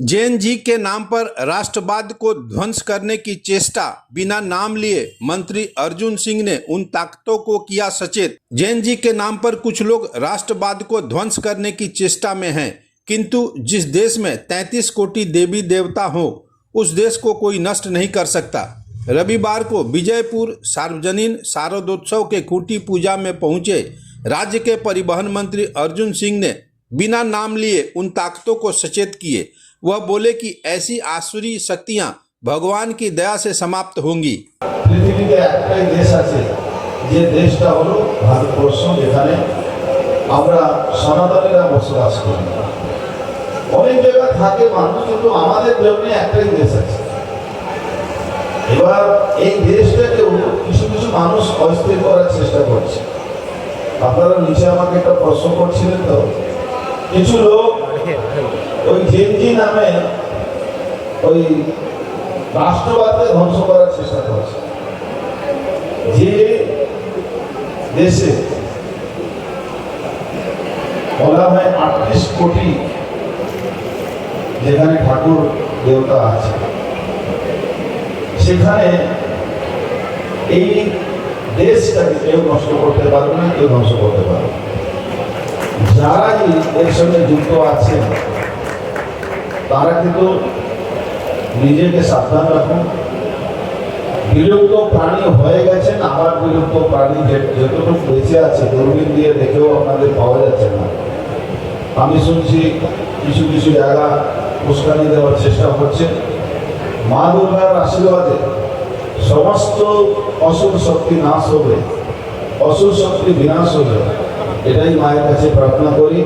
जैन जी के नाम पर राष्ट्रवाद को ध्वंस करने की चेष्टा बिना नाम लिए मंत्री अर्जुन सिंह ने उन ताकतों को किया सचेत। जैन जी के नाम पर कुछ लोग राष्ट्रवाद को ध्वंस करने की चेष्टा में हैं, किंतु जिस देश में 33 कोटि देवी देवता हो उस देश को कोई नष्ट नहीं कर सकता। रविवार को विजयपुर सार्वजनिक शारदोत्सव के खूंटी पूजा में पहुंचे राज्य के परिवहन मंत्री अर्जुन सिंह ने बिना नाम लिए उन ताकतों को सचेत किए। वह बोले कि ऐसी आसुरी शक्तियां भगवान की दया से समाप्त होंगी। পৃথিবীতে একটাই দেশ আছে, যে দেশটা হলো ভারতবর্ষ, যেখানে আমরা সনাতনীরা বসবাস করি। অনেক জায়গা থাকে মানুষ, কিন্তু আমাদের জন্য একটাই দেশ আছে। এবার এই দেশটাকে কিছু কিছু মানুষ অস্থির করার চেষ্টা করছে। আপনারা নিচে আমাকে একটা প্রশ্ন করছিলেন, তো কিছু লোক ওই জেনজি নামে ওই রাষ্ট্রবাদকে ধ্বংস করার চেষ্টা করছে। যে দেশে বলা হয় 38 কোটি যেখানে ঠাকুর দেবতা আছে, সেখানে এই দেশটাকে কেউ নষ্ট করতে পারবে না, কেউ ধ্বংস করতে পারবে। যারা এর সঙ্গে যুক্ত আছেন তারা কিন্তু নিজেকে সাবধান রাখুন। বিলুপ্ত প্রাণী হয়ে গেছেন, আবার বিলুপ্ত প্রাণী যতটুকু বেঁচে আছে দূরবীন দিয়ে দেখেও আপনাদের পাওয়া যাচ্ছে না। আমি শুনছি কিছু কিছু জায়গা উস্কানি দেওয়ার চেষ্টা হচ্ছে। মা দুর্গার আশীর্বাদে সমস্ত অসুর শক্তি নাশ হবে, অসুর শক্তি বিনাশ হবে, এটাই মায়ের কাছে প্রার্থনা করি।